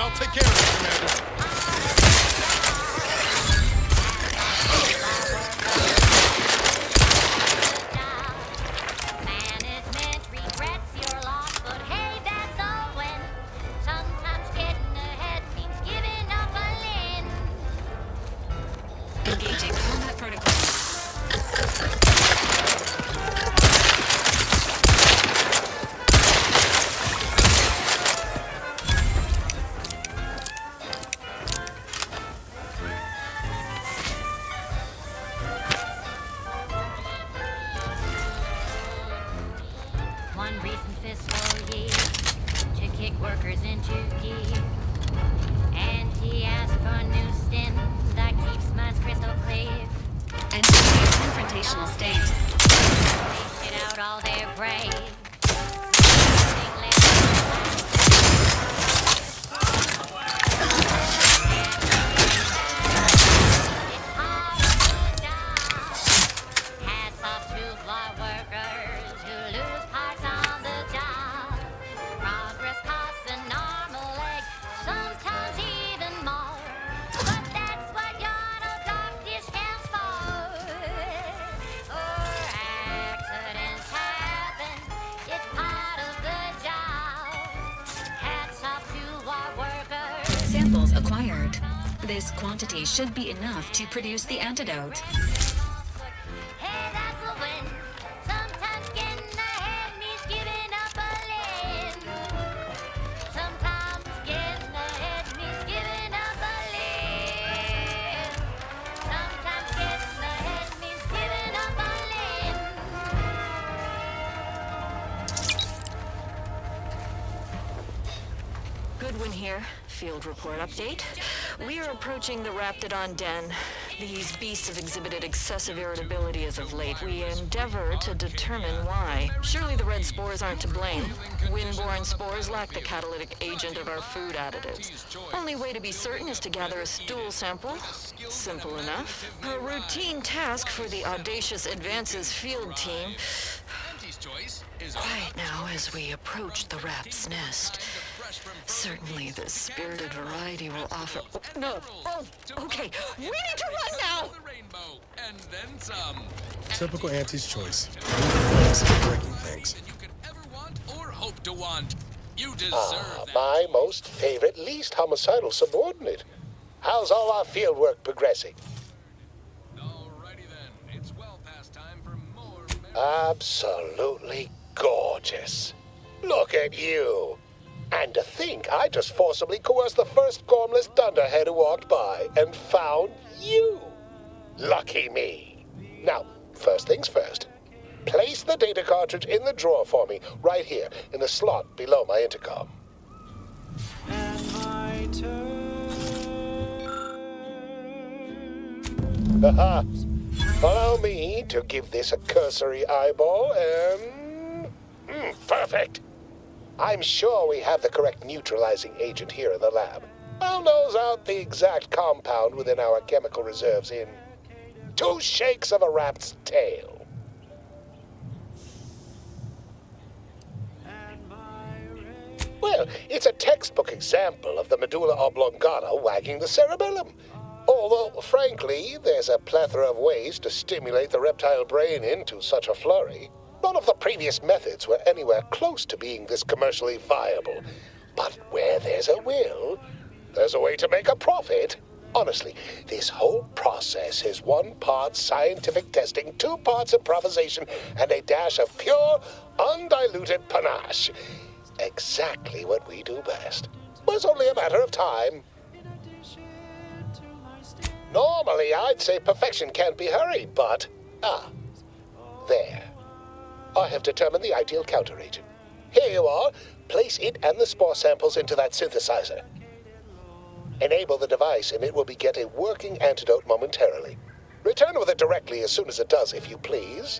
I'll take care of it, Commander. Management regrets your loss, but hey, that's all when sometimes getting ahead means giving up a limb. Engaging combat protocol. One recent fiscal year to kick workers into gear. And he asked for a new stem that keeps minds crystal clear. Entering a confrontational state. They shit out all their brave. Hats off to floor workers who lose parts on the job. Progress costs an arm, a leg, sometimes even more. But that's what your doctor stands for. Accidents happen, it's part of the job. Hats off to our workers. Samples acquired. This quantity should be enough to produce the antidote. Hey, that's a win. Sometimes getting ahead means giving up a limb. Sometimes getting ahead means giving up a limb. Sometimes getting ahead means giving up a limb. Goodwin here. Field report update. We are approaching the Raptidon Den. These beasts have exhibited excessive irritability as of late. We endeavor to determine why. Surely the red spores aren't to blame. Wind-borne spores lack the catalytic agent of our food additives. Only way to be certain is to gather a stool sample. Simple enough. A routine task for the Audacious Advances field team. Right now, as we approach the rap's nest, certainly the spirited variety will offer... Oh, no! Oh, okay. We need to run now! Typical Auntie's choice. Friends and breaking things. You deserve my most favorite, least homicidal subordinate. How's all our field work progressing? Alrighty then. It's well past time for more... Absolutely gorgeous. Look at you. And to think I just forcibly coerced the first gormless dunderhead who walked by and found you. Lucky me. Now, first things first. Place the data cartridge in the drawer for me, right here, in the slot below my intercom. Haha. Allow me to give this a cursory eyeball and... perfect. I'm sure we have the correct neutralizing agent here in the lab. I'll nose out the exact compound within our chemical reserves in 2 shakes of a rat's tail. Well, it's a textbook example of the medulla oblongata wagging the cerebellum. Although, frankly, there's a plethora of ways to stimulate the reptile brain into such a flurry. None of the previous methods were anywhere close to being this commercially viable. But where there's a will, there's a way to make a profit. Honestly, this whole process is 1 part scientific testing, 2 parts improvisation, and a dash of pure, undiluted panache. Exactly what we do best. But it's only a matter of time. Normally, I'd say perfection can't be hurried, but... there. I have determined the ideal counteragent. Here you are. Place it and the spore samples into that synthesizer. Enable the device and it will beget a working antidote momentarily. Return with it directly as soon as it does, if you please.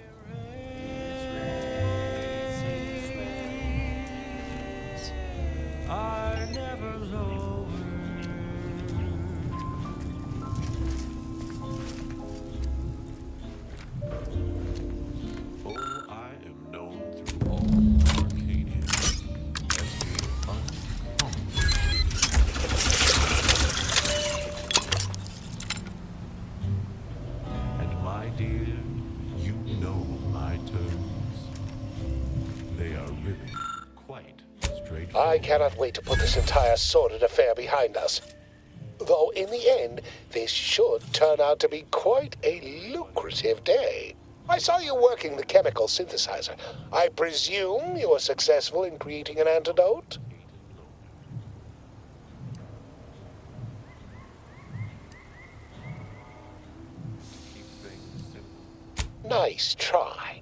I cannot wait to put this entire sordid affair behind us. Though in the end, this should turn out to be quite a lucrative day. I saw you working the chemical synthesizer. I presume you were successful in creating an antidote? Nice try.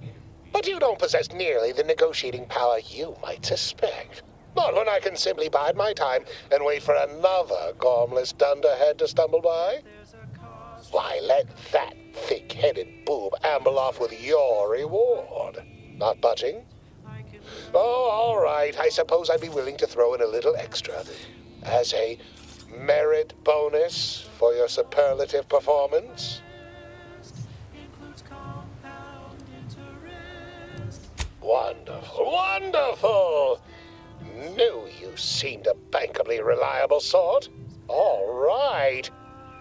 But you don't possess nearly the negotiating power you might suspect. Not when I can simply bide my time and wait for another gormless dunderhead to stumble by. Why, let that thick-headed boob amble off with your reward. Not budging? Oh, all right. I suppose I'd be willing to throw in a little extra as a merit bonus for your superlative performance. Wonderful, wonderful! Knew you seemed a bankably reliable sort. All right.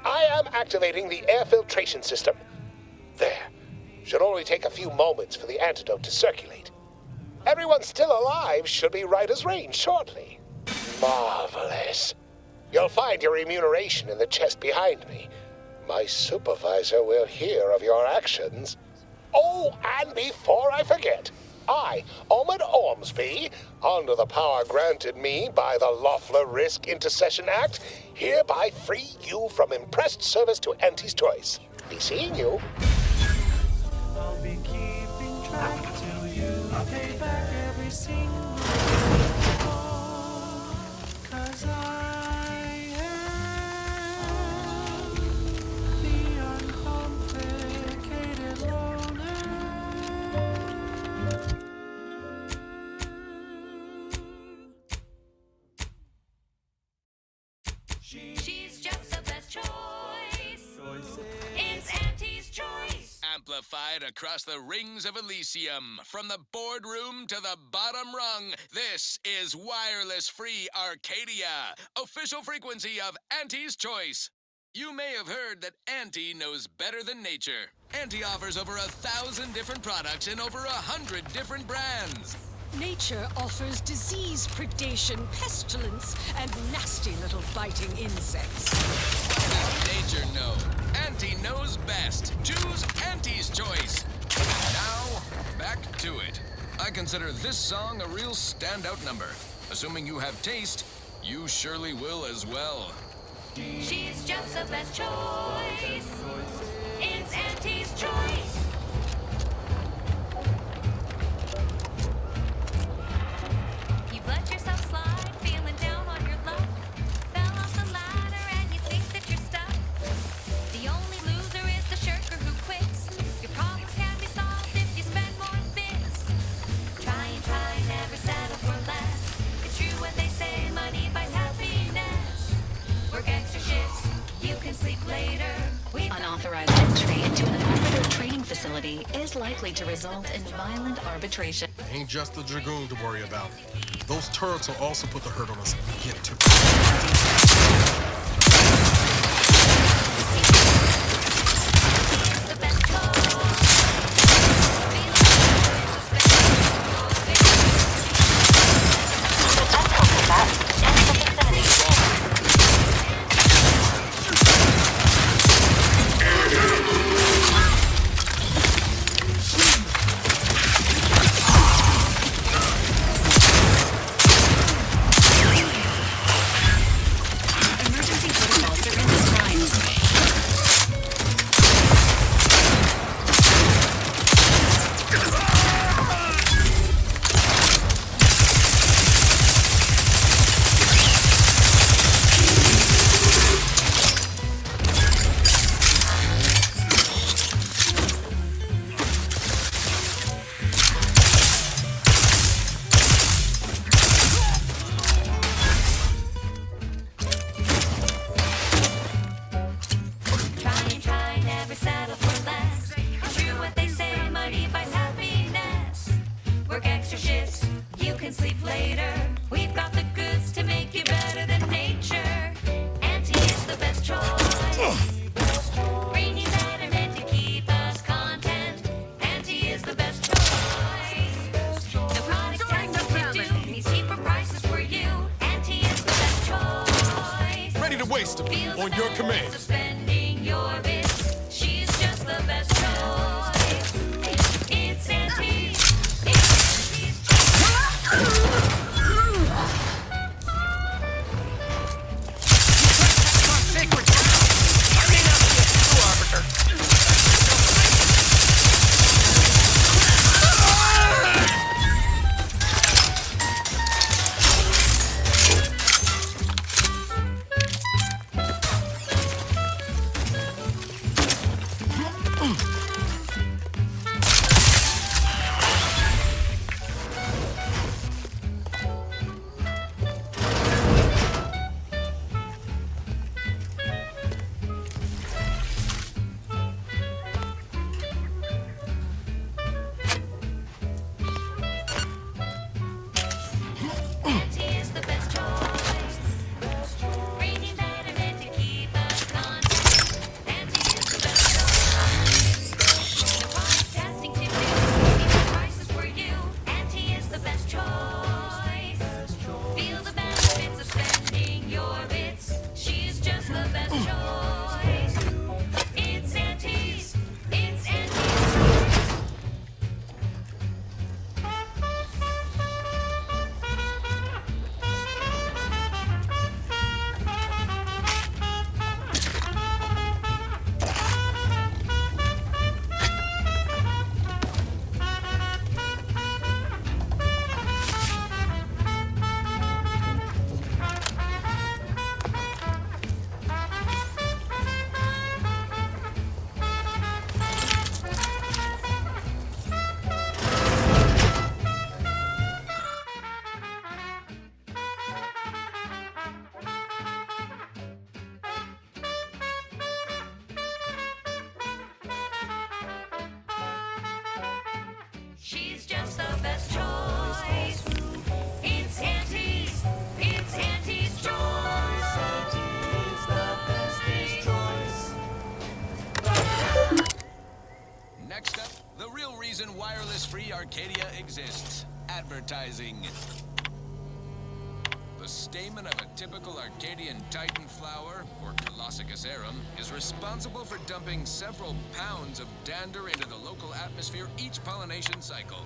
I am activating the air filtration system. There. Should only take a few moments for the antidote to circulate. Everyone still alive should be right as rain shortly. Marvelous. You'll find your remuneration in the chest behind me. My supervisor will hear of your actions. Oh, and before I forget, I, Omid Ormsby, under the power granted me by the Loeffler Risk Intercession Act, hereby free you from impressed service to Auntie's Choice. Be seeing you. I'll be keeping track till you pay back every single call. 'Cause I am the uncomplicated loner. She's just the best choice. It's Auntie's Choice. Amplified across the rings of Elysium, from the boardroom to the bottom rung, this is wireless free Arcadia, official frequency of Auntie's Choice. You may have heard that Auntie knows better than nature. Auntie offers over 1,000 different products in over 100 different brands. Nature offers disease predation, pestilence, and nasty little biting insects. What does nature know? Auntie knows best. Choose Auntie's Choice. Now, back to it. I consider this song a real standout number. Assuming you have taste, you surely will as well. She's just the best choice. It's Auntie's Choice. You've let yourself slide, feeling down on your luck. Fell off the ladder and you think that you're stuck. The only loser is the shirker who quits. Your problems can be solved if you spend more bits. Try and try, never settle for less. It's true what they say, money buys happiness. Work extra shifts, you can sleep later. Unauthorized entry into an arbiter training facility is likely to result in violent arbitration. Ain't just the Dragoon to worry about. Those turrets will also put the hurt on us if we get to. The best choice. Emergency place to be on your command. Suspending your bits. She's just the best choice. It's Auntie. Sacred ground! I may not be a true arbiter. Auntie is the best choice. Bringing betterment to keep us content. Auntie is the best choice. No podcasting to do. Even prices for you. Auntie is the best choice. Feel the benefits of spending your bits. She's just the best choice. It's Auntie's. It's Auntie's. She's just the best choice. It's Auntie's. It's Auntie's choice. Auntie's the bestest choice. Next up, the real reason wireless-free Arcadia exists. Advertising. The stamen of a typical Arcadian Titan flower, or Colossicus arum, is responsible for dumping several pounds of dander into the local atmosphere each pollination cycle.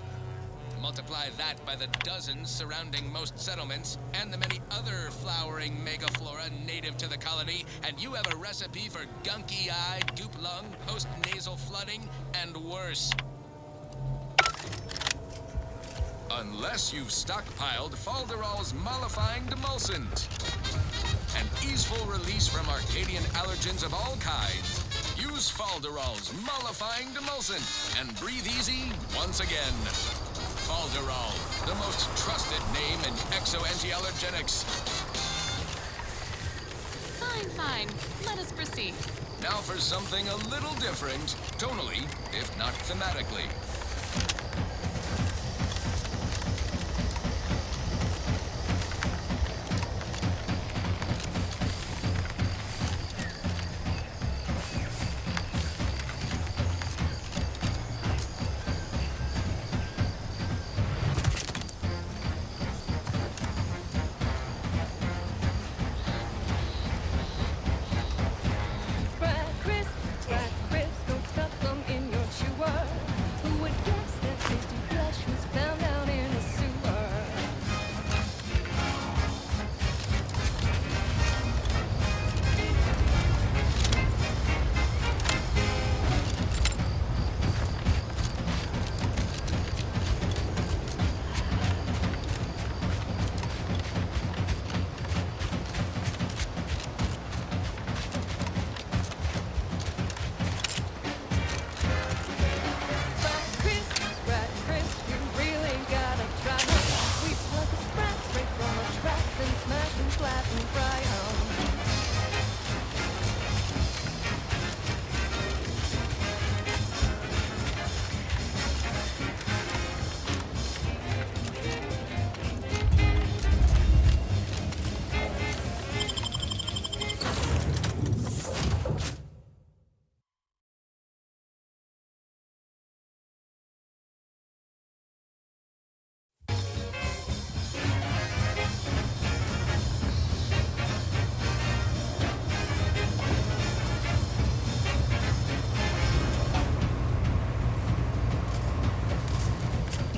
Multiply that by the dozens surrounding most settlements and the many other flowering megaflora native to the colony, and you have a recipe for gunky eye, goop lung, post-nasal flooding, and worse. Unless you've stockpiled Falderall's mollifying demulcent. An easeful release from Arcadian allergens of all kinds. Use Falderall's mollifying demulcent and breathe easy once again. Falderall, the most trusted name in exo-anti-allergenics. Fine, fine. Let us proceed. Now for something a little different, tonally, if not thematically. Brad Crisp, go stuff them in your chewer. Who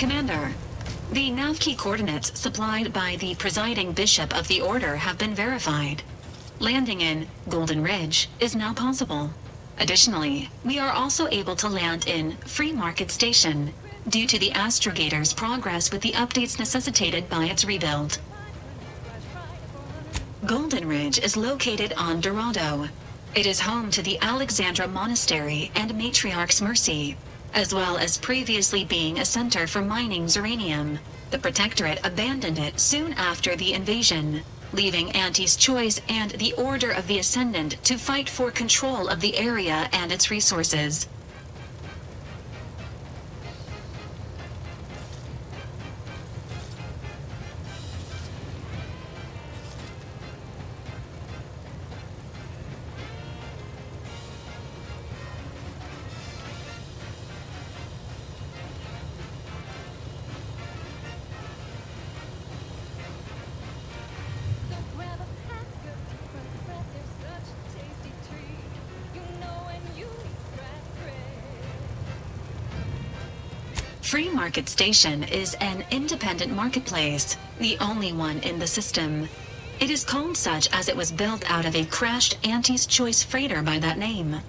Commander, the nav key coordinates supplied by the presiding bishop of the Order have been verified. Landing in Golden Ridge is now possible. Additionally, we are also able to land in Free Market Station due to the Astrogator's progress with the updates necessitated by its rebuild. Golden Ridge is located on Dorado. It is home to the Alexandra Monastery and Matriarch's Mercy, as well as previously being a center for mining Zeranium. The Protectorate abandoned it soon after the invasion, leaving Auntie's Choice and the Order of the Ascendant to fight for control of the area and its resources. Free Market Station is an independent marketplace, the only one in the system. It is called such as it was built out of a crashed Auntie's Choice freighter by that name.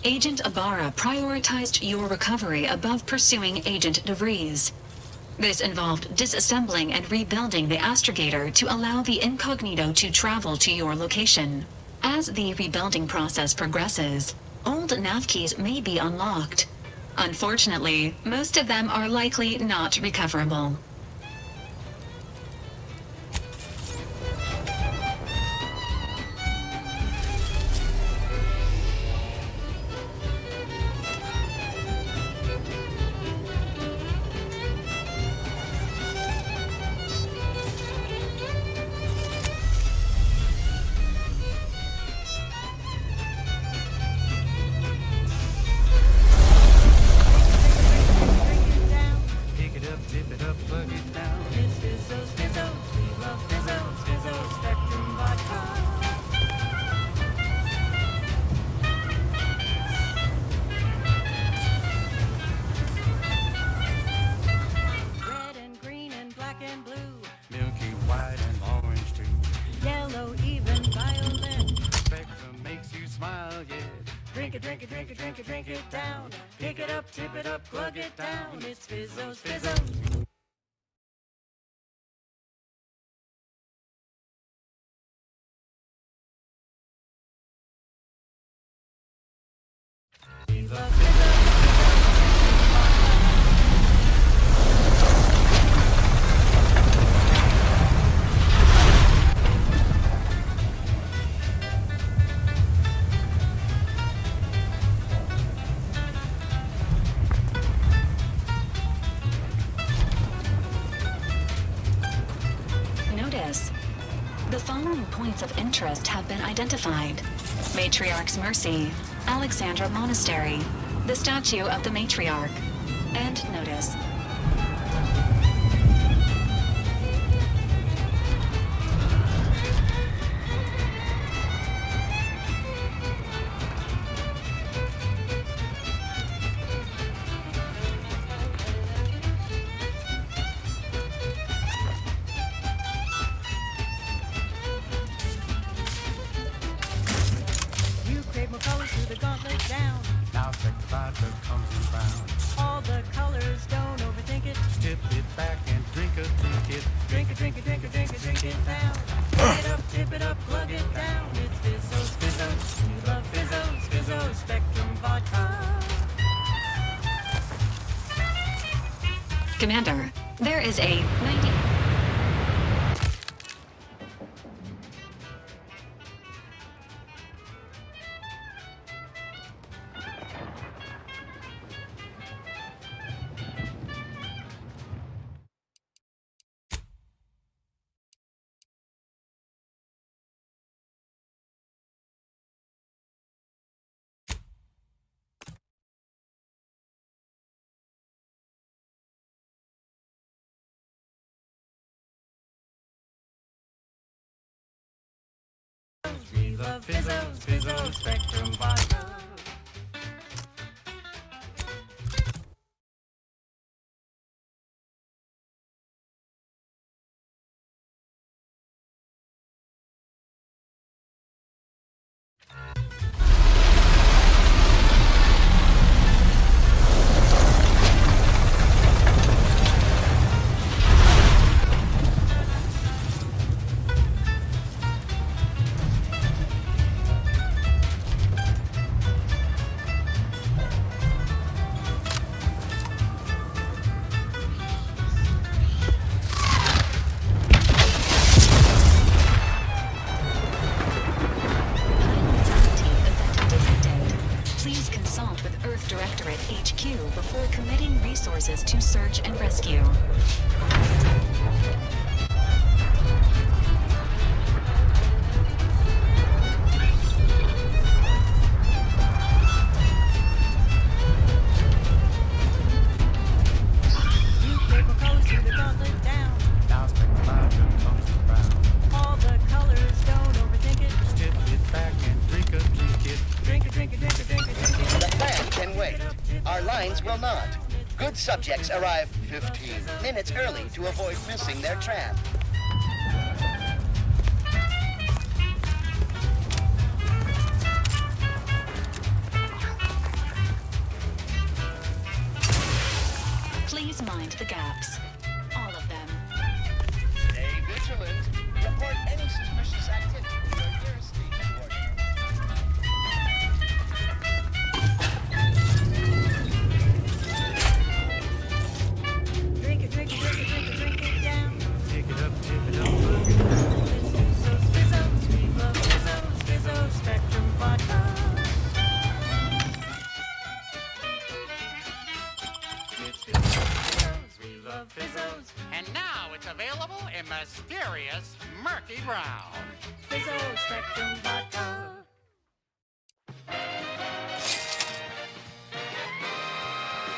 Agent Ibarra prioritized your recovery above pursuing Agent DeVries. This involved disassembling and rebuilding the Astrogator to allow the Incognito to travel to your location. As the rebuilding process progresses, old nav keys may be unlocked. Unfortunately, most of them are likely not recoverable. Drink it down. Pick it up, tip it up, plug it down. It's Fizzos, Fizzos. We love Fizzos. The following points of interest have been identified: Matriarch's Mercy, Alexandra Monastery, the statue of the Matriarch, and notice. Commander, there is a 90... We love Fizzos, Fizzos, Spectrum Vodka. the gauntlet down. Douse the cloud and comes around. All the colors, don't overthink it. Just tip it back and drink it. Drink it, drink it, drink it, drink it, drink it. The plan can wait. Our lines will not. Good subjects arrive 15 minutes early to avoid missing their tram. Please mind the gaps. All of them. Stay vigilant. Report any suspicious activity to your nearest station warden. Drink it, drink it, drink it, drink it, drink it down. Take it up, tip it up, look it down. Fizzos, Fizzos, we love Fizzos, Fizzos, Spectrum Vodka. It's Fizzos, we love Fizzos. And now it's available in mysterious murky brown. Fizzos, Spectrum Vodka.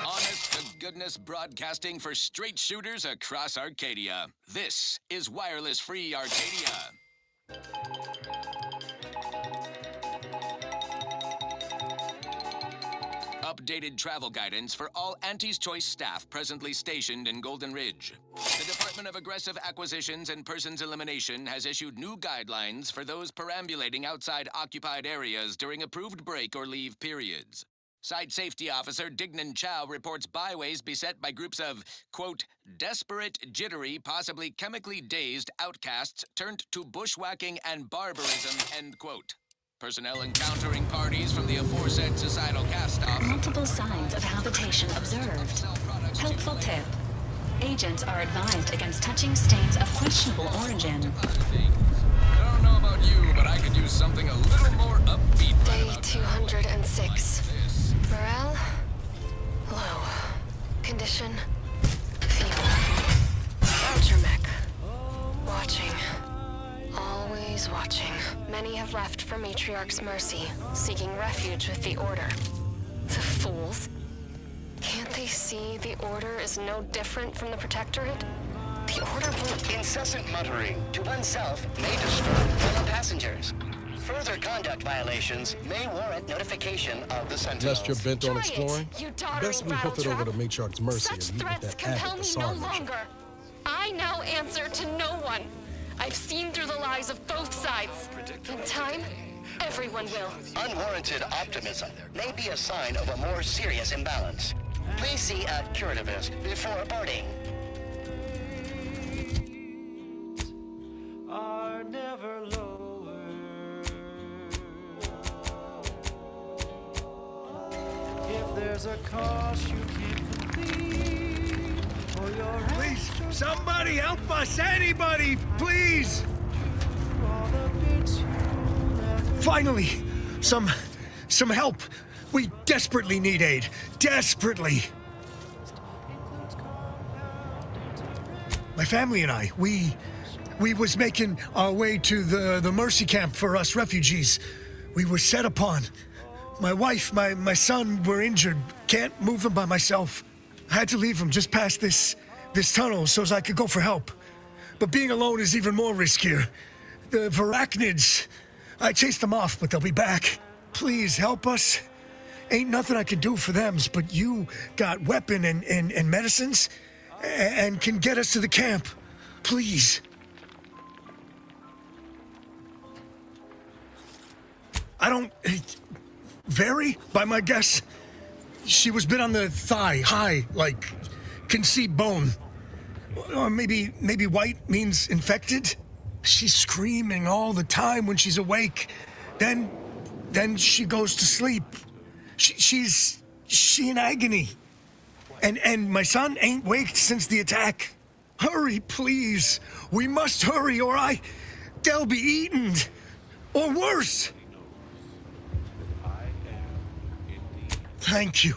Honest-to-goodness broadcasting for straight shooters across Arcadia. This is Wireless Free Arcadia. Updated travel guidance for all Auntie's Choice staff presently stationed in Golden Ridge. The Department of Aggressive Acquisitions and Persons Elimination has issued new guidelines for those perambulating outside occupied areas during approved break or leave periods. Site Safety Officer Dignan Chow reports byways beset by groups of, quote, desperate, jittery, possibly chemically dazed outcasts turned to bushwhacking and barbarism, end quote. Personnel encountering parties from the aforesaid societal cast-off. Multiple signs of habitation observed. Helpful tip. Agents are advised against touching stains of questionable origin. I don't know about you, but I could use something a little more upbeat. Day 206. Morale? Low. Condition? Feeble. Voucher mech. Watching. Always watching. Many have left for Matriarch's mercy, seeking refuge with the Order. The fools. Can't they see the Order is no different from the Protectorate? The Order won't... Incessant muttering to oneself may disturb fellow passengers. Further conduct violations may warrant notification of the Sentinels. Lest you're bent on Try exploring? it, you doddering Best we hoof it over to Matriarch's mercy Such and meet with threats that compel abbot, the me no SAR mission. longer. I now answer to no one. I've seen through the lies of both sides. In time, everyone will. Unwarranted optimism may be a sign of a more serious imbalance. Please see a curativist before boarding. Are never lower. If there's a cost you can't complete, or your Please, somebody help us! Anybody, please! all the bits you left. Finally, some help. We desperately need aid. Desperately. My family and I, we was making our way to the mercy camp for us refugees. We were set upon. My wife, my son were injured. Can't move them by myself. I had to leave them just past this tunnel so as I could go for help. But being alone is even more riskier. The Varachnids, I chased them off, but they'll be back. Please help us. Ain't nothing I can do for them, but you got weapon and medicines and can get us to the camp. Please. I don't... Vary, by my guess. She was bit on the thigh, high, like, can see bone. Or maybe white means infected? She's screaming all the time when she's awake. Then she goes to sleep. She in agony. And my son ain't waked since the attack. Hurry, please. We must hurry or they'll be eaten. Or worse. Thank you.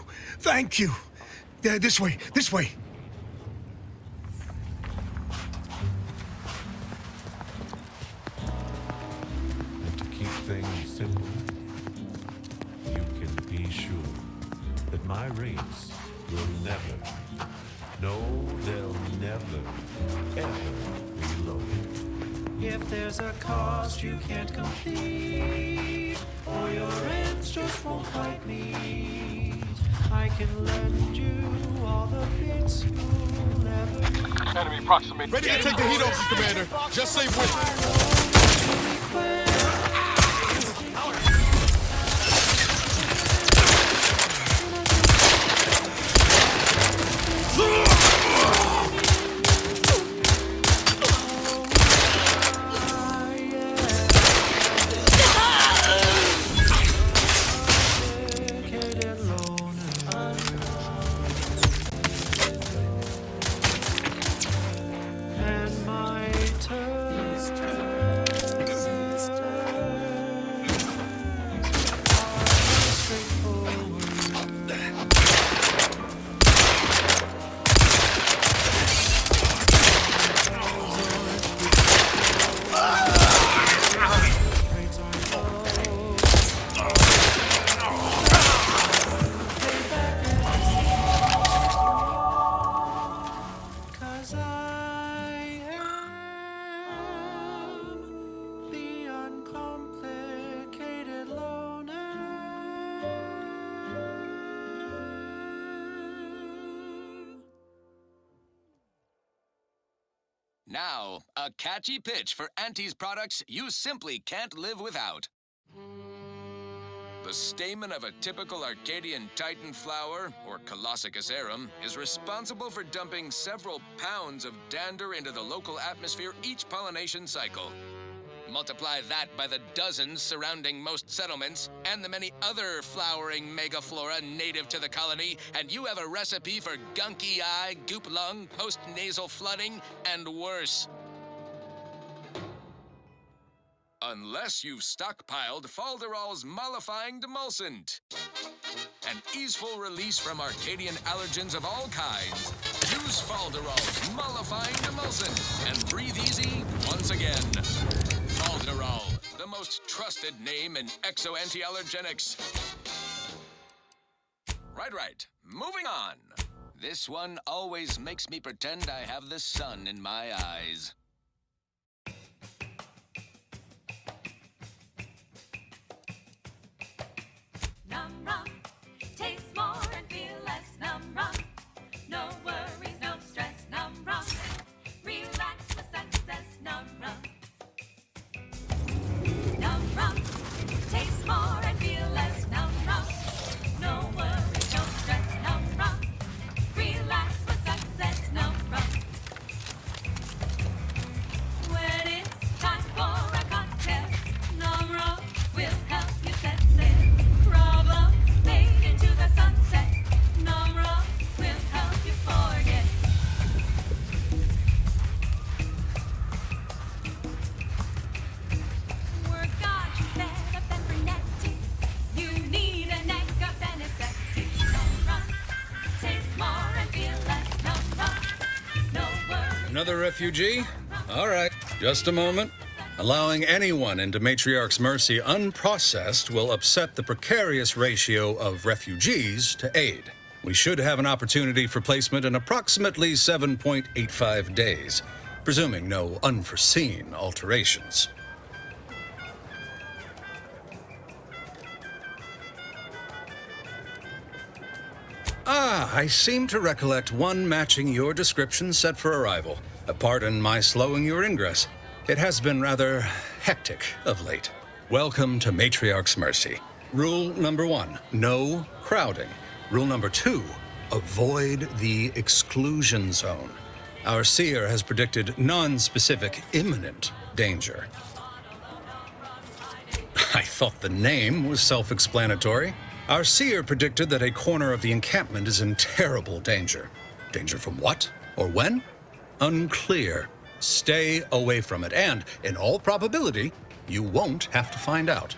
This way. And to keep things simple, you can be sure that my rates will never, no, they'll never, ever be loaded. If there's a cost you can't complete, or your ends just won't quite meet, I can lend you all the bits you'll never need. Enemy approximate. Ready to take the heat off, Commander. Just say when. Now, a catchy pitch for Auntie's products you simply can't live without. The stamen of a typical Arcadian Titan flower, or Colossicus arum, is responsible for dumping several pounds of dander into the local atmosphere each pollination cycle. Multiply that by the dozens surrounding most settlements and the many other flowering megaflora native to the colony, and you have a recipe for gunky eye, goop lung, post-nasal flooding, and worse. Unless you've stockpiled Falderall's mollifying demulcent. An easeful release from Arcadian allergens of all kinds. Use Falderall's mollifying demulcent and breathe easy once again. Falderall, the most trusted name in exo-anti-allergenics. Right. Moving on. This one always makes me pretend I have the sun in my eyes. Num rum, taste more and feel less. Num rum, no worries, no stress. Num rum, relax with success. Num rum. Num rum, taste more and feel less. Num rum, no worries, no stress. Num rum, relax with success. Num rum. When it's time for a cocktail, Num rum will help you set sail. Problems made into the sunset. Num rum will help you forget. Work got you better than Brunetti. You need an egg of Benesetti. Num rum, taste more and feel less. Num rum, no worries. Another refugee? All right, just a moment. Allowing anyone into Matriarch's Mercy unprocessed will upset the precarious ratio of refugees to aid. We should have an opportunity for placement in approximately 7.85 days, presuming no unforeseen alterations. I seem to recollect one matching your description set for arrival. Pardon my slowing your ingress. It has been rather hectic of late. Welcome to Matriarch's Mercy. Rule number 1, no crowding. Rule number 2, avoid the exclusion zone. Our seer has predicted non-specific imminent danger. I thought the name was self-explanatory. Our seer predicted that a corner of the encampment is in terrible danger. Danger from what? Or when? Unclear. Stay away from it, and, in all probability, you won't have to find out.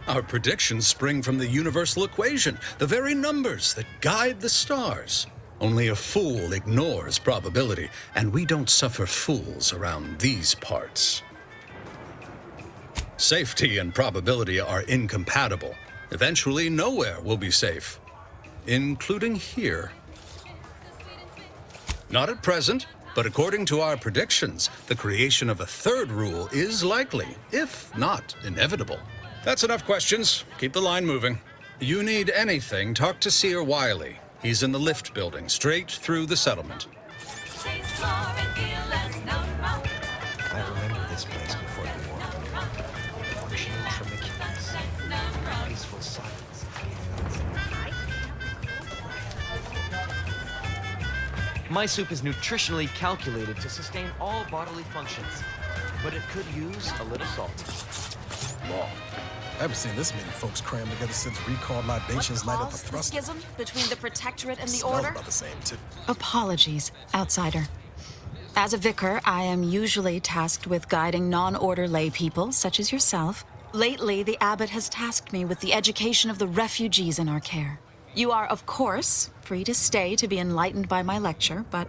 Our predictions spring from the universal equation, the very numbers that guide the stars. Only a fool ignores probability, and we don't suffer fools around these parts. Safety and probability are incompatible. Eventually, nowhere will be safe. including here. Not at present, but according to our predictions, the creation of a third rule is likely, if not inevitable. That's enough questions. Keep the line moving. You need anything, talk to Seer Wiley. He's in the lift building, straight through the settlement. I remember this place before the war. Functional Tremicula's. Peaceful silence. My soup is nutritionally calculated to sustain all bodily functions, but it could use a little salt. Law. I haven't seen this many folks crammed together since recall libations night at the thrust. Schism between the Protectorate and the Smells Order? about the same, too. Apologies, outsider. As a vicar, I am usually tasked with guiding non-order lay people, such as yourself. Lately, the abbot has tasked me with the education of the refugees in our care. You are, of course, free to stay to be enlightened by my lecture, but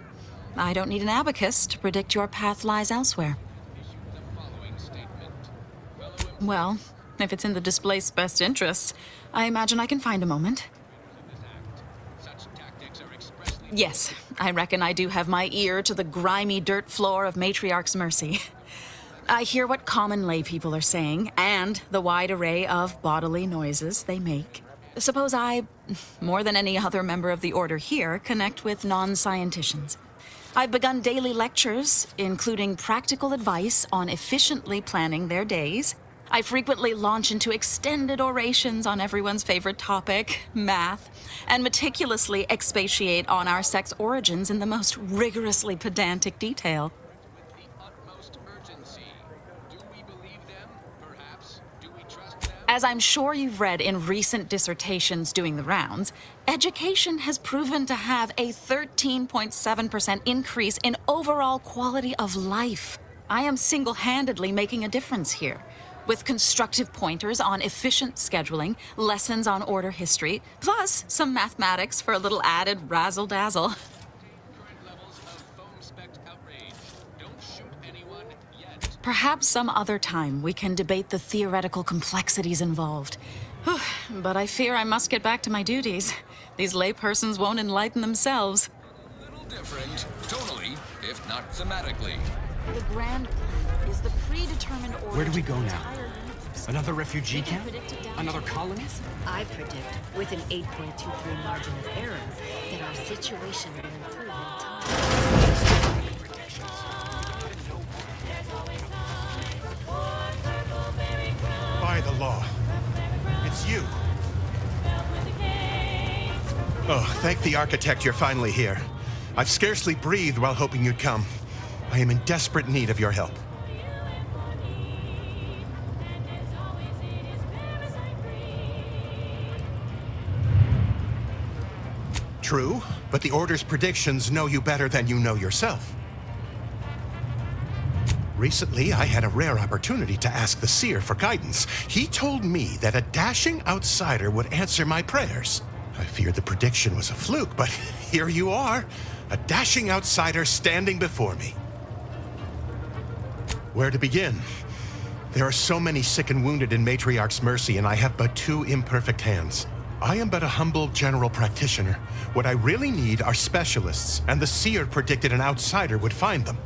I don't need an abacus to predict your path lies elsewhere. Well, if it's in the displaced's best interests, I imagine I can find a moment. Yes, I reckon I do have my ear to the grimy dirt floor of Matriarch's Mercy. I hear what common lay people are saying, and the wide array of bodily noises they make. Suppose I, more than any other member of the Order here, connect with non-scienticians. I've begun daily lectures, including practical advice on efficiently planning their days. I frequently launch into extended orations on everyone's favorite topic, math, and meticulously expatiate on our sex origins in the most rigorously pedantic detail. As I'm sure you've read in recent dissertations doing the rounds, education has proven to have a 13.7% increase in overall quality of life. I am single-handedly making a difference here, with constructive pointers on efficient scheduling, lessons on order history, plus some mathematics for a little added razzle-dazzle. Perhaps some other time we can debate the theoretical complexities involved. But I fear I must get back to my duties. These laypersons won't enlighten themselves. A little different, tonally, if not thematically. The grand plan is the predetermined order. Where do we go now? Another refugee camp? Another colony? I predict, with an 8.23 margin of error, that our situation will improve in time. By the law, it's you. Oh, thank the architect you're finally here. I've scarcely breathed while hoping you'd come. I am in desperate need of your help. True, but the Order's predictions know you better than you know yourself. Recently, I had a rare opportunity to ask the Seer for guidance. He told me that a dashing outsider would answer my prayers. I feared the prediction was a fluke, but here you are, a dashing outsider standing before me. Where to begin? There are so many sick and wounded in Matriarch's Mercy, and I have but 2 imperfect hands. I am but a humble general practitioner. What I really need are specialists, and the Seer predicted an outsider would find them.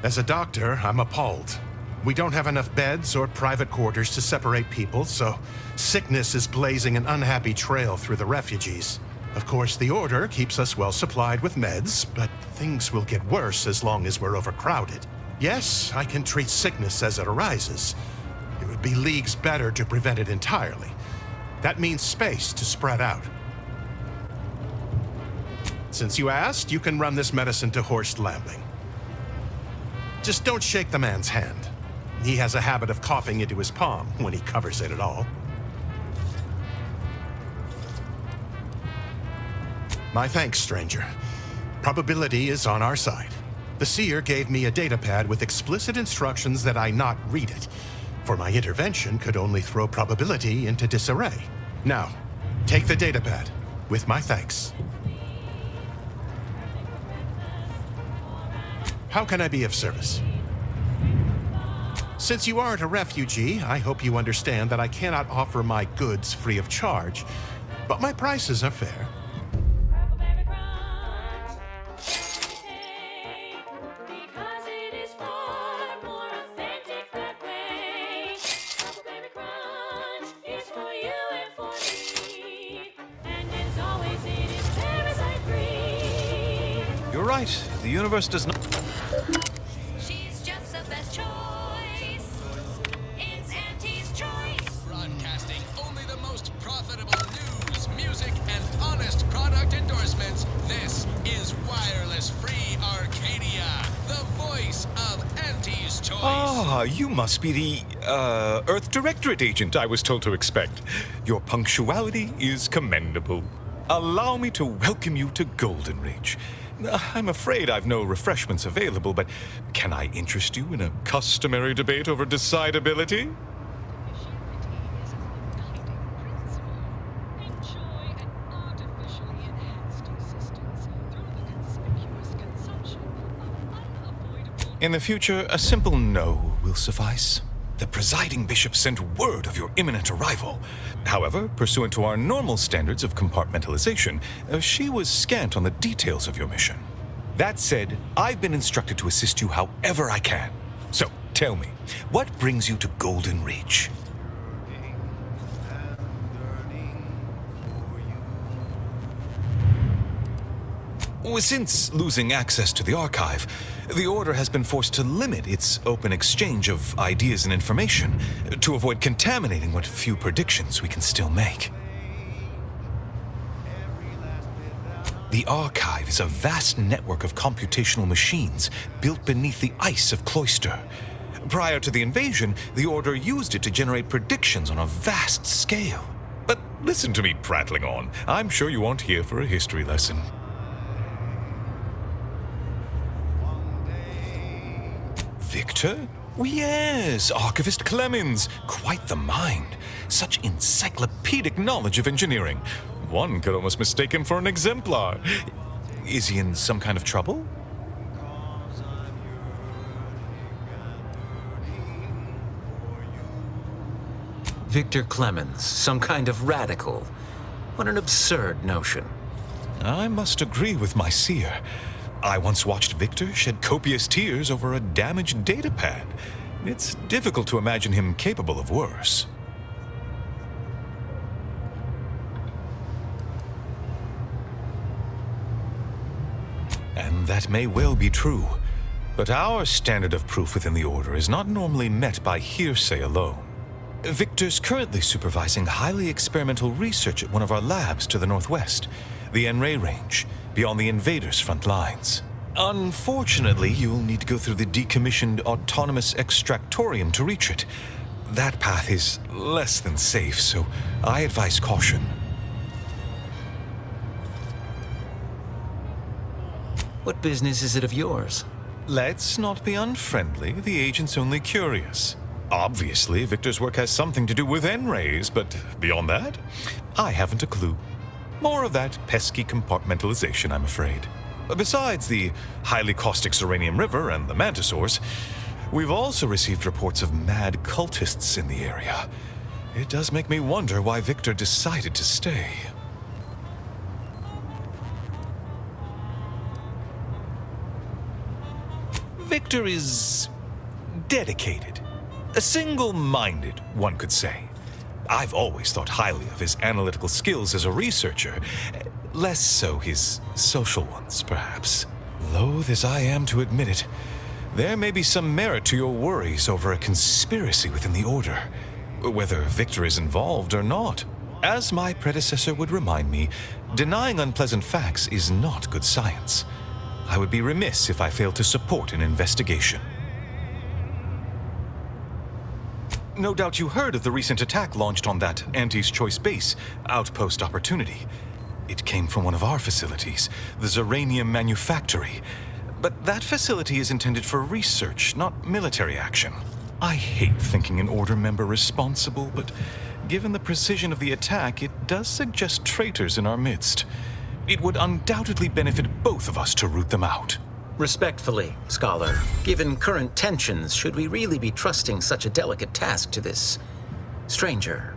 As a doctor, I'm appalled. We don't have enough beds or private quarters to separate people, so sickness is blazing an unhappy trail through the refugees. Of course, the Order keeps us well supplied with meds, but things will get worse as long as we're overcrowded. Yes, I can treat sickness as it arises. It would be leagues better to prevent it entirely. That means space to spread out. Since you asked, you can run this medicine to Horst Lambling. Just don't shake the man's hand. He has a habit of coughing into his palm when he covers it at all. My thanks, stranger. Probability is on our side. The Seer gave me a datapad with explicit instructions that I not read it, for my intervention could only throw probability into disarray. Now, take the datapad, with my thanks. How can I be of service? Since you aren't a refugee, I hope you understand that I cannot offer my goods free of charge, but my prices are fair. You're right. The universe does not. She's just the best choice. It's Auntie's choice. Broadcasting only the most profitable news, music, and honest product endorsements. This is Wireless Free Arcadia, the voice of Auntie's choice. Ah, you must be the, Earth Directorate agent I was told to expect. Your punctuality is commendable. Allow me to welcome you to Golden Ridge. I'm afraid I've no refreshments available, but can I interest you in a customary debate over decidability? In the future, a simple no will suffice. The presiding bishop sent word of your imminent arrival. However, pursuant to our normal standards of compartmentalization, she was scant on the details of your mission. That said, I've been instructed to assist you however I can. So, tell me, what brings you to Golden Ridge? Since losing access to the archive, the Order has been forced to limit its open exchange of ideas and information to avoid contaminating what few predictions we can still make. The archive is a vast network of computational machines built beneath the ice of Cloister. Prior to the invasion, the Order used it to generate predictions on a vast scale. But listen to me prattling on. I'm sure you aren't here for a history lesson. Victor? Yes, Archivist Clemens. Quite the mind. Such encyclopedic knowledge of engineering. One could almost mistake him for an exemplar. Is he in some kind of trouble? Victor Clemens, some kind of radical. What an absurd notion. I must agree with my seer. I once watched Victor shed copious tears over a damaged datapad. It's difficult to imagine him capable of worse. And that may well be true. But our standard of proof within the Order is not normally met by hearsay alone. Victor's currently supervising highly experimental research at one of our labs to the northwest, the Enray Range, beyond the invaders' front lines. Unfortunately, you'll need to go through the decommissioned autonomous extractorium to reach it. That path is less than safe, so I advise caution. What business is it of yours? Let's not be unfriendly. The agent's only curious. Obviously, Victor's work has something to do with Enrays, but beyond that, I haven't a clue. More of that pesky compartmentalization, I'm afraid. Besides the highly caustic Serenium River and the Mantisaurs, we've also received reports of mad cultists in the area. It does make me wonder why Victor decided to stay. Victor is dedicated. Single-minded, one could say. I've always thought highly of his analytical skills as a researcher, less so his social ones, perhaps. Loath as I am to admit it, there may be some merit to your worries over a conspiracy within the Order, whether Victor is involved or not. As my predecessor would remind me, denying unpleasant facts is not good science. I would be remiss if I failed to support an investigation. No doubt you heard of the recent attack launched on that Auntie's Choice base, Outpost Opportunity. It came from one of our facilities, the Zeranium Manufactory. But that facility is intended for research, not military action. I hate thinking an Order member responsible, but given the precision of the attack, it does suggest traitors in our midst. It would undoubtedly benefit both of us to root them out. Respectfully, Scholar, given current tensions, should we really be trusting such a delicate task to this stranger?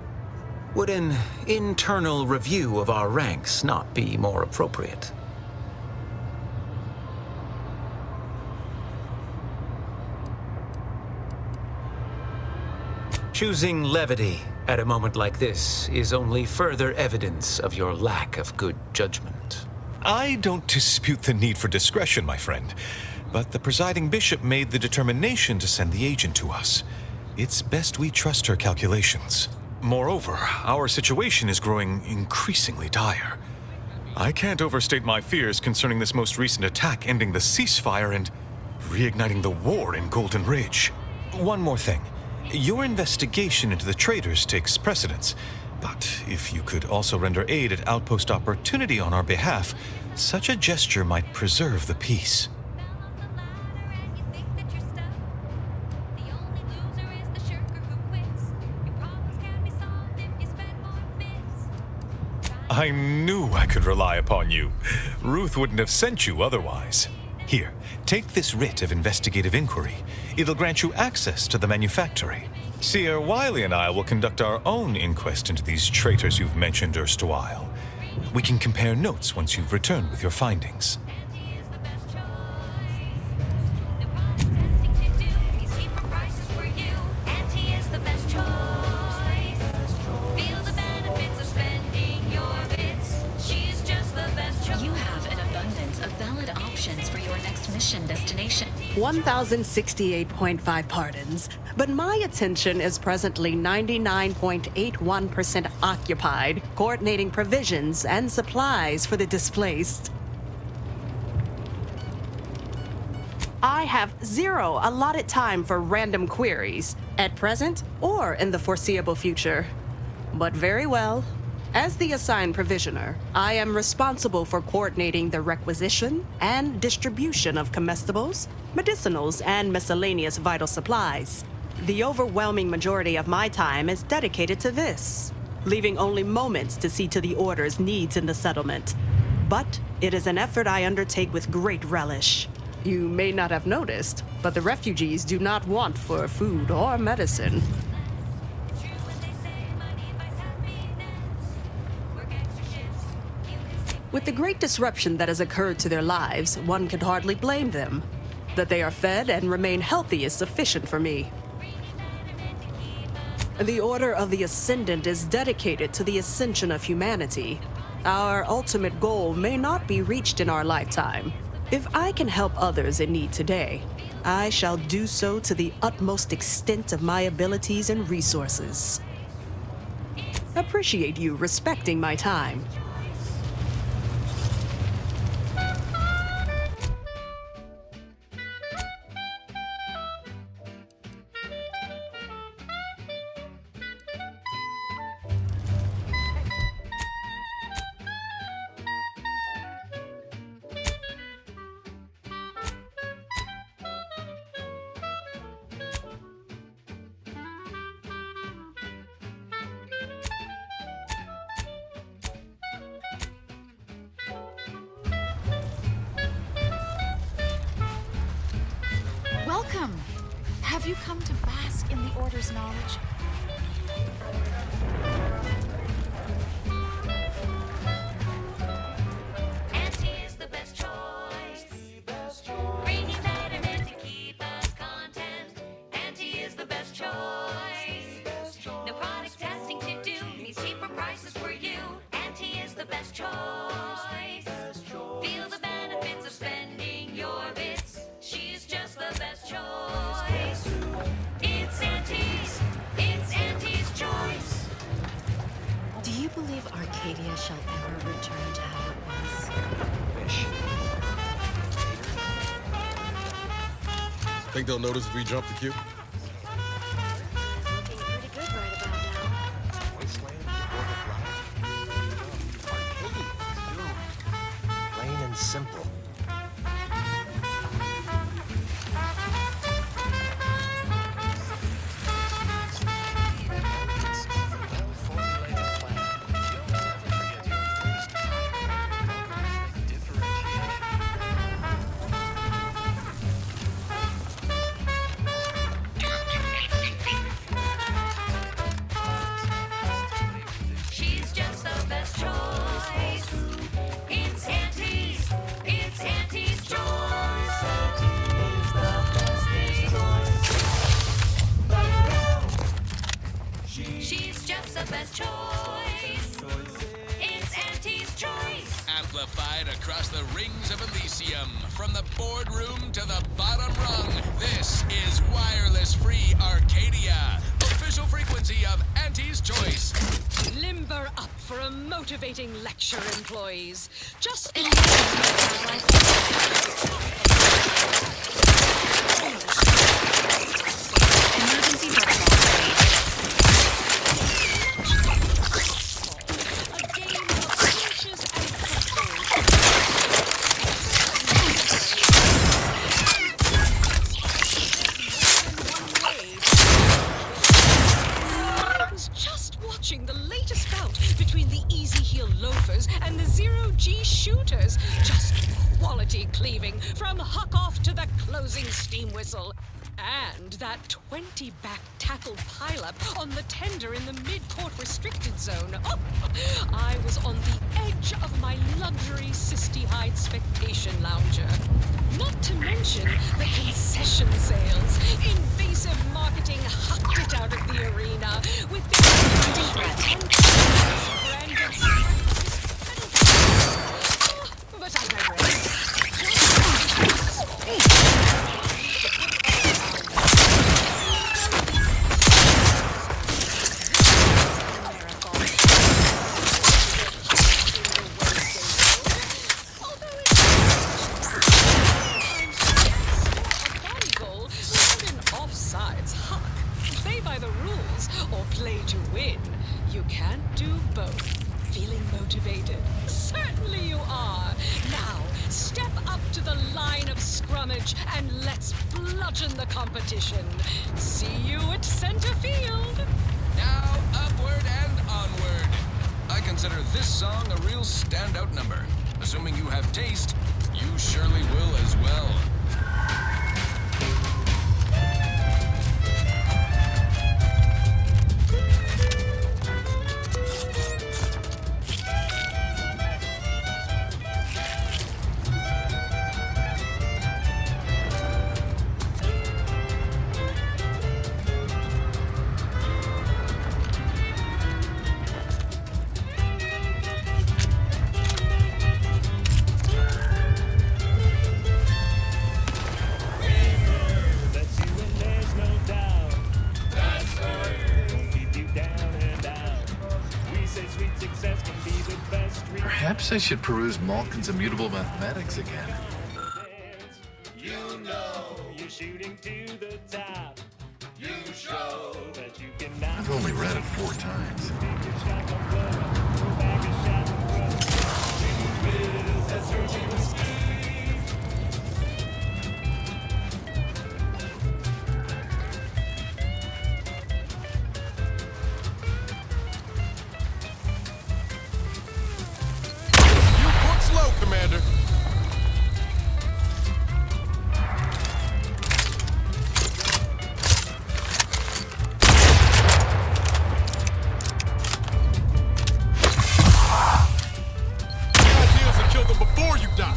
Would an internal review of our ranks not be more appropriate? Choosing levity at a moment like this is only further evidence of your lack of good judgment. I don't dispute the need for discretion, my friend, but the presiding bishop made the determination to send the agent to us. It's best we trust her calculations. Moreover, our situation is growing increasingly dire. I can't overstate my fears concerning this most recent attack ending the ceasefire and reigniting the war in Golden Ridge. One more thing. Your investigation into the traitors takes precedence, but if you could also render aid at Outpost Opportunity on our behalf, such a gesture might preserve the peace. I knew I could rely upon you. Ruth wouldn't have sent you otherwise. Here, take this writ of investigative inquiry. It'll grant you access to the manufactory. Seer Wiley and I will conduct our own inquest into these traitors you've mentioned erstwhile. We can compare notes once you've returned with your findings. You have an abundance of valid options for your next mission destination. 1,068.5 pardons, but my attention is presently 99.81% occupied, coordinating provisions and supplies for the displaced. I have 0 allotted time for random queries, at present or in the foreseeable future. But very well. As the assigned provisioner, I am responsible for coordinating the requisition and distribution of comestibles, medicinals, and miscellaneous vital supplies. The overwhelming majority of my time is dedicated to this, leaving only moments to see to the Order's needs in the settlement. But it is an effort I undertake with great relish. You may not have noticed, but the refugees do not want for food or medicine. With the great disruption that has occurred to their lives, one can hardly blame them. That they are fed and remain healthy is sufficient for me. The Order of the Ascendant is dedicated to the ascension of humanity. Our ultimate goal may not be reached in our lifetime. If I can help others in need today, I shall do so to the utmost extent of my abilities and resources. Appreciate you respecting my time. Welcome! Have you come to bask in the Order's knowledge? Auntie is the best choice. Bringing betterment to keep us content. Auntie is the best choice. No product testing to do. Means cheaper prices for you. Auntie is the best choice. Feel the benefits of spending your bits. She's just the best choice. It's Auntie's. It's Auntie's choice. Do you believe Arcadia shall ever return to how it was? Wish. Think they'll notice if we jump the queue? Looking pretty good right about now. Wasteland before the flood. Arcadia is doomed. Plain and simple. across the rings of Elysium, from the boardroom to the bottom rung, this is Wireless Free Arcadia, official frequency of Auntie's Choice. Limber up for a motivating lecture, employees. Just Emergency protocol ready. I was just watching the latest bout between the Easy Heel Loafers and the Zero G Shooters. Just quality cleaving from huck off to the closing steam whistle. And that 20-back tackle pileup on the tender in the mid-court restricted zone. Oh, I was on the edge of my luxury Sisty-Hide Spectation Lounger. Not to mention the concession sales. Invasive marketing hucked it out of the arena with their branded but I digress. Play by the rules or play to win. You can't do both. Feeling motivated? Certainly you are. Now, step up to the line of scrummage and let's bludgeon the competition. See you at center field. Now, upward and onward. I consider this song a real standout number. Assuming you have taste, you surely will as well. Perhaps I should peruse Malkin's Immutable Mathematics again. You know you're shooting to the top. You show that you cannot. I've only read it 4 times. Slow, Commander. The idea is to kill them before you die.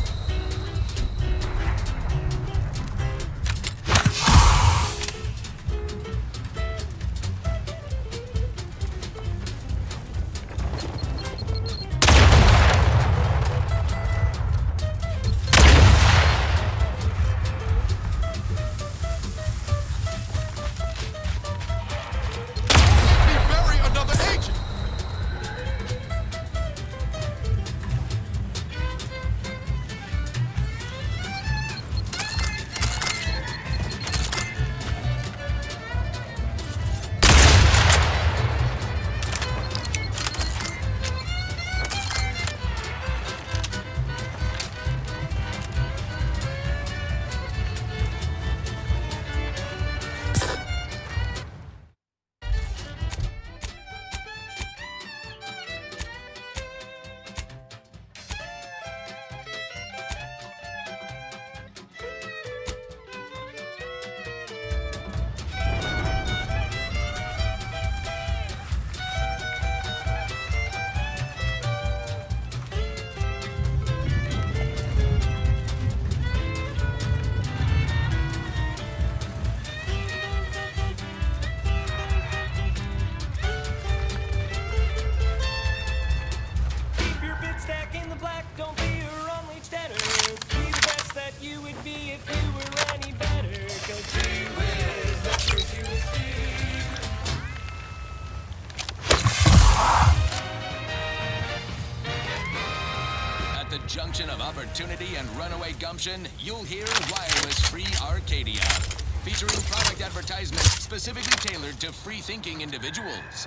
At the junction of opportunity and runaway gumption, you'll hear Wireless Free Arcadia, featuring product advertisements specifically tailored to free-thinking individuals.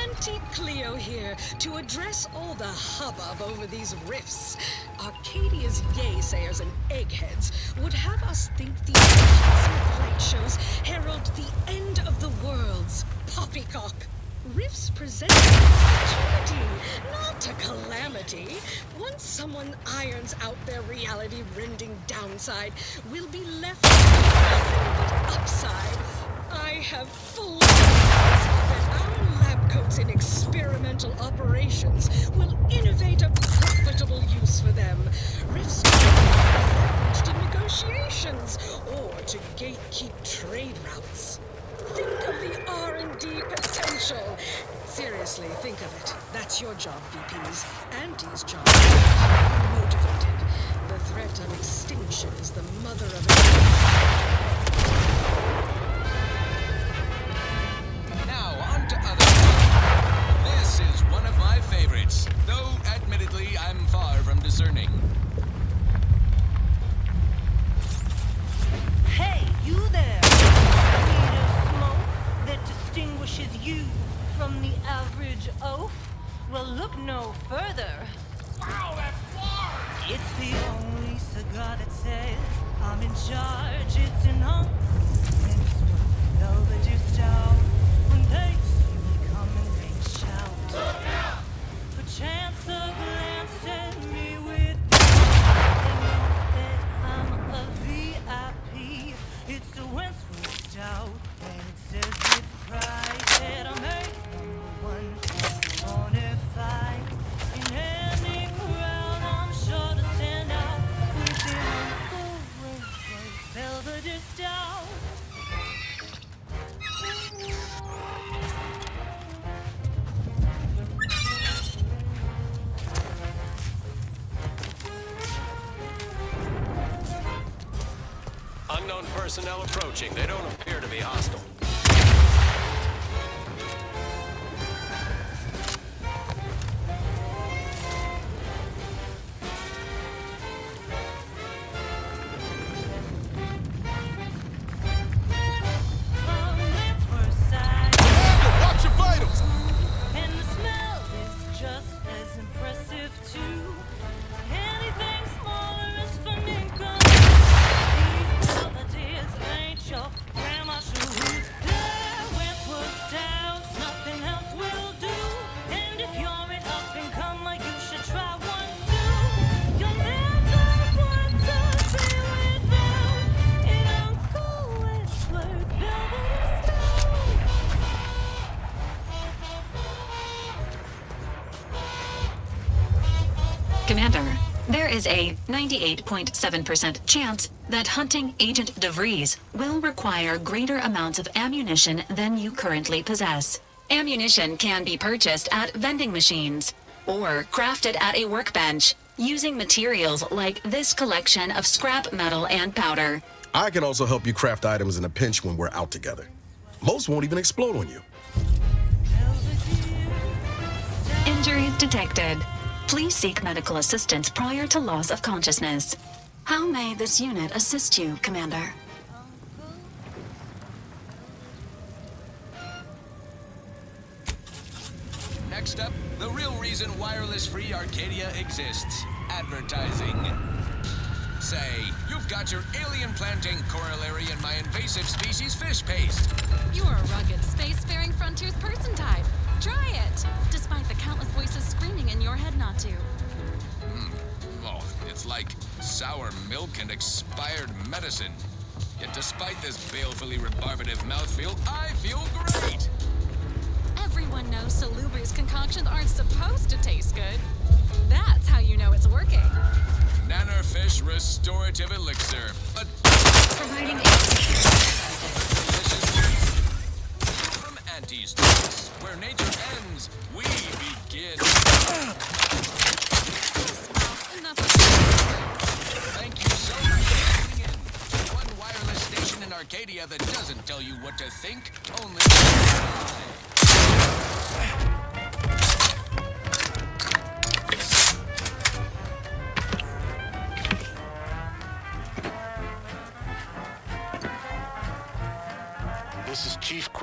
Auntie Cleo here to address all the hubbub over these rifts. Arcadia's yaysayers and eggheads would have us think these cosmic light shows herald the end of the worlds. Poppycock. Rifts present an opportunity, not a calamity. Once someone irons out their reality-rending downside, we'll be left with nothing but upside. I have full confidence that our lab coats in experimental operations will innovate a profitable use for them. Rifts can be leveraged in negotiations or to gatekeep trade routes. Think of the R&D potential. Seriously, think of it. That's your job, VPs. Auntie's job is to keep you motivated. The threat of extinction is the mother of it. Now, on to other stuff. This is one of my favorites, though admittedly I'm far from discerning. Hey, you there! Need a smoke that distinguishes you from the average oaf? Well, look no further. Wow, that's large! It's the only cigar that says I'm in charge. It's an oath. Overdue stout. When they see me coming, they shout. Look out! Perchance a glance at me with they know that I'm a VIP. It's a Westwood stout, and it says with pride that I made #1 bonafide. In any crowd, I'm sure to stand out with the Uncle Velvet stout. Unknown personnel approaching. They don't appear to be hostile. Watch your vitals! And the smell is just as impressive too. Anything smaller is flamingo. These melodies ain't your grandma shoes. There Wentworth styles, nothing else will do. And if you're an up and comer, you should try one too. You'll never want to be without an Uncle Wentworth Velvet Stout. Commander, there is a 98.7% chance that hunting Agent DeVries will require greater amounts of ammunition than you currently possess. Ammunition can be purchased at vending machines or crafted at a workbench using materials like this collection of scrap metal and powder. I can also help you craft items in a pinch when we're out together. Most won't even explode on you. Injuries detected. Please seek medical assistance prior to loss of consciousness. How may this unit assist you, Commander? Next up, the real reason Wireless Free Arcadia exists. Advertising. Say, you've got your alien planting corollary in my invasive species fish paste. You're a rugged, spacefaring frontiers person type. Try it, despite the countless voices screaming in your head not to. Oh, it's like sour milk and expired medicine. Yet despite this balefully rebarbative mouthfeel, I feel great. Everyone knows Salubrious concoctions aren't supposed to taste good. That's how you know it's working. Nannerfish Restorative Elixir. Providing from Auntie's Choice, where nature ends, we begin. Thank you so much for tuning in. One wireless station in Arcadia that doesn't tell you what to think, only.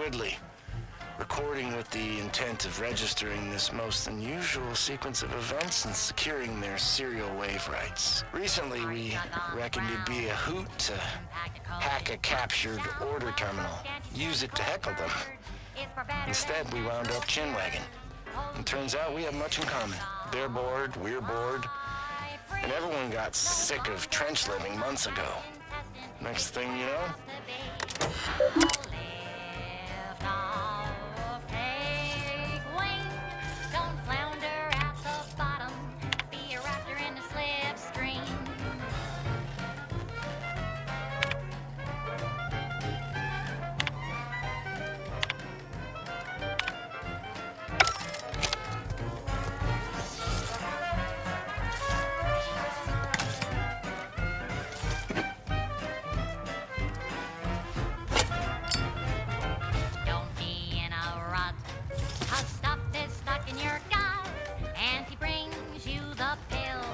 Quidley, recording with the intent of registering this most unusual sequence of events and securing their serial wave rights. Recently, we reckoned it'd be a hoot to hack a captured order terminal, use it to heckle them. Instead, we wound up chinwagging. And turns out we have much in common. They're bored, we're bored, and everyone got sick of trench living months ago. Next thing you know, Don't flounder at the bottom. Be a raptor in the slipstream. Don't be in a rut. 'Cause stuff is stuck in your gut, and he brings you the pill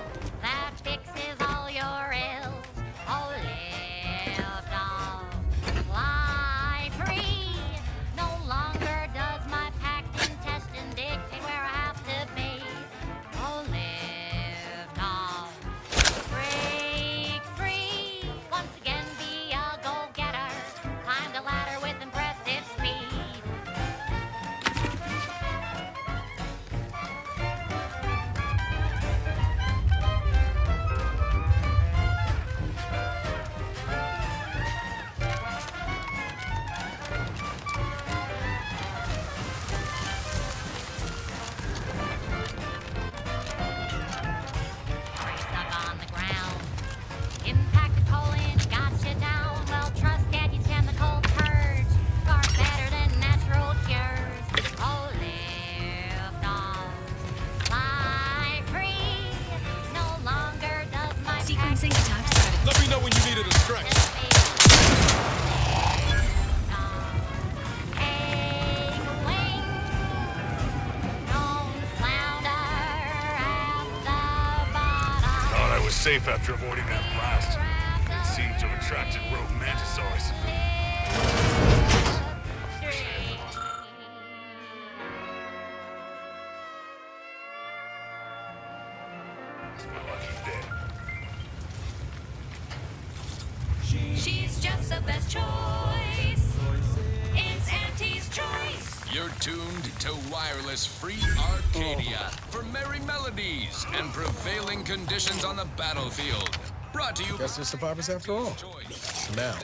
that fixes all your ills. Oh, lift off, fly free. No longer does my packed intestine dictate where I have to be. Oh, lift off, break free. Once again, be a go-getter. Climb the ladder with impressive speed. Stuck on the ground. Impact the colon, got you down. Well, trust that you stand the cold purge. Far better than natural cures. Oh, lift off, fly free. No longer does my Sequencing attack strategy. Let me know when you needed a stretch. Thought I was safe after avoiding that blast. It seemed to have attracted rogue mantisaurs. It's my lucky day. She's just the best choice. It's Auntie's choice. You're tuned to Wireless Free Arcadia for merry melodies and prevailing conditions on the battlefield. Brought to you Guess they're survivors after all. Now.